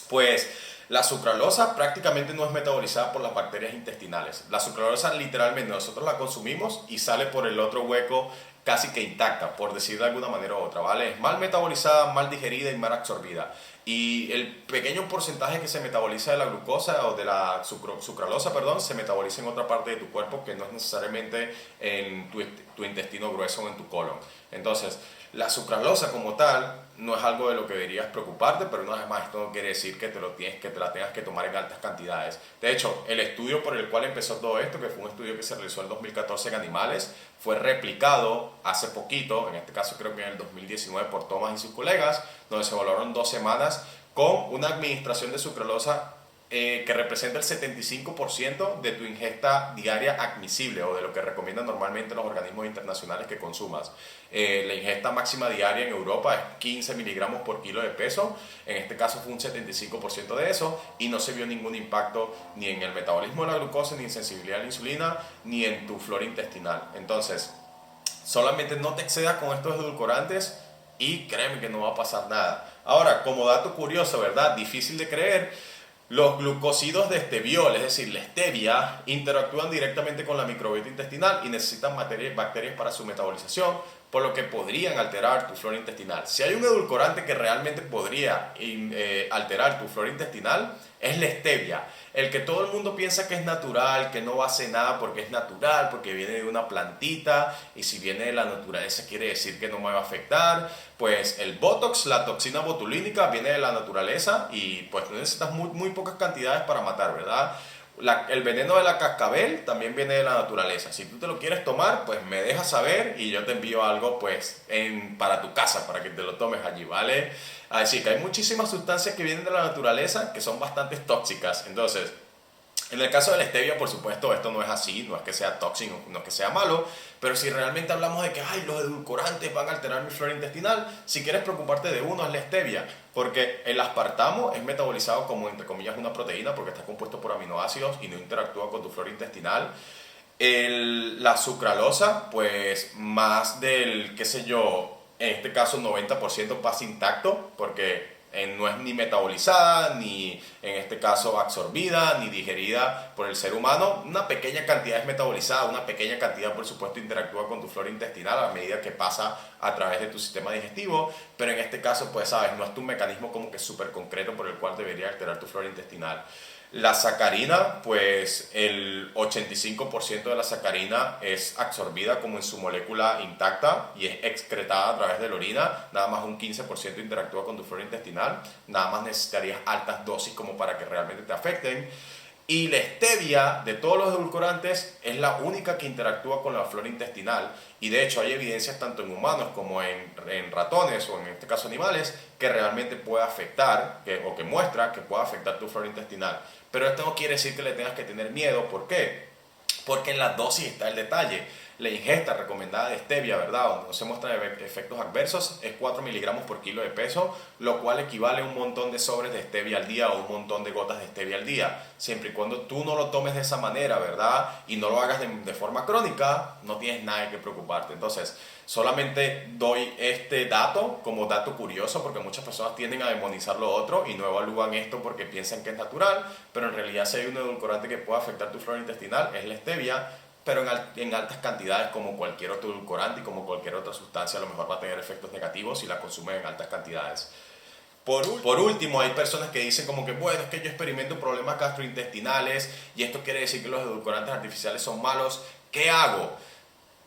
Pues la sucralosa prácticamente no es metabolizada por las bacterias intestinales. La sucralosa literalmente nosotros la consumimos y sale por el otro hueco casi que intacta, por decir de alguna manera u otra, ¿vale? Es mal metabolizada, mal digerida y mal absorbida. Y el pequeño porcentaje que se metaboliza de la glucosa o de la sucralosa, perdón, se metaboliza en otra parte de tu cuerpo que no es necesariamente en tu intestino grueso o en tu colon. Entonces, la sucralosa como tal no es algo de lo que deberías preocuparte, pero una vez más esto no quiere decir que te la tengas que tomar en altas cantidades. De hecho, el estudio por el cual empezó todo esto, que fue un estudio que se realizó en 2014 en animales, fue replicado hace poquito, en este caso creo que en el 2019 por Thomas y sus colegas, donde se evaluaron 2 semanas con una administración de sucralosa que representa el 75% de tu ingesta diaria admisible, o de lo que recomiendan normalmente los organismos internacionales que consumas. La ingesta máxima diaria en Europa es 15 miligramos por kilo de peso. En este caso fue un 75% de eso, y no se vio ningún impacto ni en el metabolismo de la glucosa, ni en sensibilidad a la insulina, ni en tu flora intestinal. Entonces, solamente no te excedas con estos edulcorantes y créeme que no va a pasar nada. Ahora, como dato curioso, ¿verdad? Difícil de creer, los glucósidos de esteviol, es decir, la stevia, interactúan directamente con la microbiota intestinal y necesitan bacterias para su metabolización, por lo que podrían alterar tu flora intestinal. Si hay un edulcorante que realmente podría alterar tu flora intestinal, es la stevia. El que todo el mundo piensa que es natural, que no hace nada porque es natural, porque viene de una plantita, y si viene de la naturaleza quiere decir que no me va a afectar. Pues el Botox, la toxina botulínica, viene de la naturaleza y pues necesitas muy pocas cantidades para matar, ¿verdad? El veneno de la cascabel también viene de la naturaleza. Si tú te lo quieres tomar, pues me dejas saber y yo te envío algo pues para tu casa, para que te lo tomes allí, ¿vale? Así que hay muchísimas sustancias que vienen de la naturaleza que son bastante tóxicas. Entonces, en el caso de la stevia, por supuesto, esto no es así, no es que sea tóxico, no es que sea malo, pero si realmente hablamos de que ay, los edulcorantes van a alterar mi flora intestinal, si quieres preocuparte de uno, es la stevia, porque el aspartamo es metabolizado como, entre comillas, una proteína, porque está compuesto por aminoácidos y no interactúa con tu flora intestinal. La sucralosa, pues más del, qué sé yo, en este caso 90% pasa intacto, porque no es ni metabolizada, ni en este caso absorbida, ni digerida por el ser humano. Una pequeña cantidad es metabolizada, una pequeña cantidad por supuesto interactúa con tu flora intestinal a medida que pasa a través de tu sistema digestivo, pero en este caso pues sabes, no es tu mecanismo como que súper concreto por el cual debería alterar tu flora intestinal. La sacarina, pues el 85% de la sacarina es absorbida como en su molécula intacta y es excretada a través de la orina, nada más un 15% interactúa con tu flora intestinal, nada más necesitarías altas dosis como para que realmente te afecten. Y la stevia, de todos los edulcorantes, es la única que interactúa con la flora intestinal. Y de hecho hay evidencias tanto en humanos como en ratones o en este caso animales que realmente puede afectar o que muestra que puede afectar tu flora intestinal. Pero esto no quiere decir que le tengas que tener miedo. ¿Por qué? Porque en la dosis está el detalle. La ingesta recomendada de stevia, ¿verdad? Donde no se muestran efectos adversos, es 4 miligramos por kilo de peso, lo cual equivale a un montón de sobres de stevia al día o un montón de gotas de stevia al día. Siempre y cuando tú no lo tomes de esa manera, ¿verdad? Y no lo hagas de forma crónica, no tienes nada que preocuparte. Entonces, solamente doy este dato como dato curioso porque muchas personas tienden a demonizar lo otro y no evalúan esto porque piensan que es natural, pero en realidad si hay un edulcorante que puede afectar tu flora intestinal es la stevia, pero en altas cantidades como cualquier otro edulcorante y como cualquier otra sustancia a lo mejor va a tener efectos negativos si la consumen en altas cantidades. Por último, hay personas que dicen como que, bueno, es que yo experimento problemas gastrointestinales y esto quiere decir que los edulcorantes artificiales son malos. ¿Qué hago?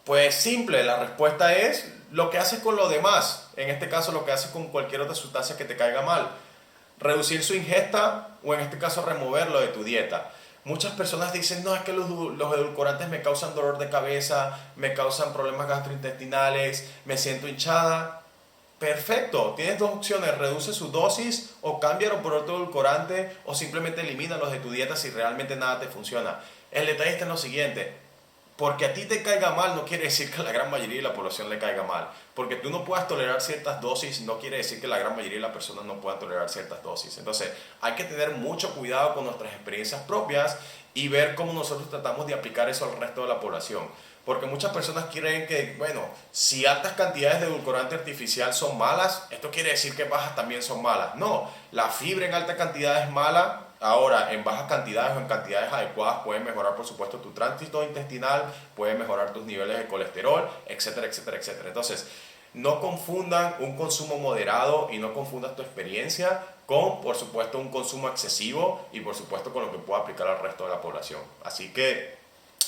Pues simple, la respuesta es lo que haces con lo demás. En este caso, lo que haces con cualquier otra sustancia que te caiga mal. Reducir su ingesta o en este caso removerlo de tu dieta. Muchas personas dicen, no, es que los edulcorantes me causan dolor de cabeza, me causan problemas gastrointestinales, me siento hinchada. Perfecto, tienes dos opciones, reduce su dosis o cámbialo por otro edulcorante o simplemente elimínalos de tu dieta si realmente nada te funciona. El detalle está en lo siguiente, porque a ti te caiga mal no quiere decir que a la gran mayoría de la población le caiga mal. Porque tú no puedas tolerar ciertas dosis no quiere decir que la gran mayoría de las personas no puedan tolerar ciertas dosis. Entonces hay que tener mucho cuidado con nuestras experiencias propias y ver cómo nosotros tratamos de aplicar eso al resto de la población. Porque muchas personas creen que, bueno, si altas cantidades de edulcorante artificial son malas, esto quiere decir que bajas también son malas. No, la fibra en alta cantidad es mala. Ahora, en bajas cantidades o en cantidades adecuadas puede mejorar, por supuesto, tu tránsito intestinal, puede mejorar tus niveles de colesterol, etcétera, etcétera, etcétera. Entonces, no confundan un consumo moderado y no confundas tu experiencia con, por supuesto, un consumo excesivo y, por supuesto, con lo que pueda aplicar al resto de la población. Así que,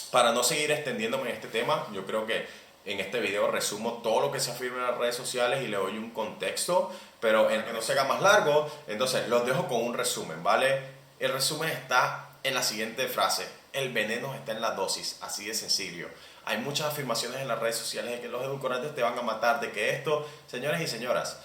para no seguir extendiéndome en este tema, yo creo que en este video resumo todo lo que se afirma en las redes sociales y le doy un contexto, pero en que no se haga más largo, entonces los dejo con un resumen, ¿vale? El resumen está en la siguiente frase: el veneno está en la dosis, así de sencillo. Hay muchas afirmaciones en las redes sociales de que los edulcorantes te van a matar, de que esto, señores y señoras,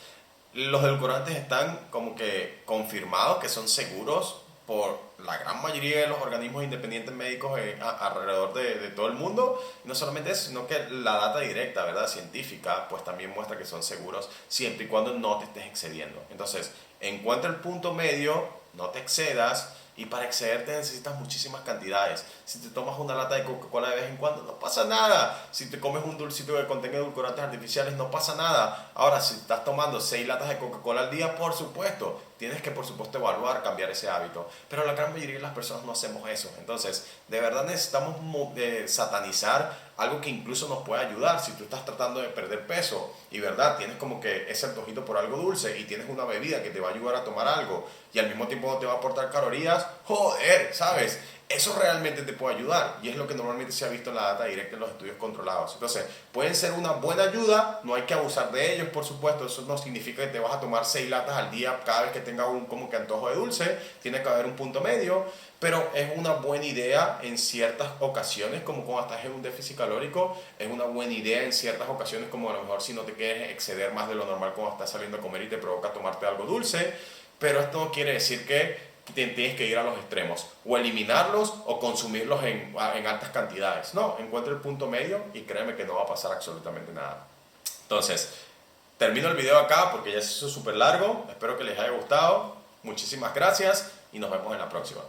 los edulcorantes están como que confirmados que son seguros por la gran mayoría de los organismos independientes médicos alrededor de todo el mundo. Y no solamente eso, sino que la data directa, ¿verdad?, científica, pues también muestra que son seguros siempre y cuando no te estés excediendo. Entonces, encuentra el punto medio, no te excedas, y para excederte necesitas muchísimas cantidades. Si te tomas una lata de Coca-Cola de vez en cuando, no pasa nada. Si te comes un dulcito que contenga edulcorantes artificiales, no pasa nada. Ahora, si estás tomando 6 latas de Coca-Cola al día, por supuesto, tienes que, por supuesto, evaluar, cambiar ese hábito. Pero la gran mayoría de las personas no hacemos eso. Entonces, de verdad necesitamos satanizar algo que incluso nos puede ayudar. Si tú estás tratando de perder peso y, verdad, tienes como que ese antojito por algo dulce y tienes una bebida que te va a ayudar a tomar algo y al mismo tiempo no te va a aportar calorías, joder, ¿sabes? Eso realmente te puede ayudar y es lo que normalmente se ha visto en la data directa en los estudios controlados. Entonces, pueden ser una buena ayuda, no hay que abusar de ellos, por supuesto. Eso no significa que te vas a tomar 6 latas al día cada vez que tengas un como que antojo de dulce. Tiene que haber un punto medio, pero es una buena idea en ciertas ocasiones, como cuando estás en un déficit calórico. Es una buena idea en ciertas ocasiones, como a lo mejor si no te quieres exceder más de lo normal cuando estás saliendo a comer y te provoca tomarte algo dulce. Pero esto no quiere decir que tienes que ir a los extremos, o eliminarlos o consumirlos en altas cantidades. No, encuentra el punto medio y créeme que no va a pasar absolutamente nada. Entonces, termino el video acá porque ya se hizo súper largo. Espero que les haya gustado. Muchísimas gracias y nos vemos en la próxima.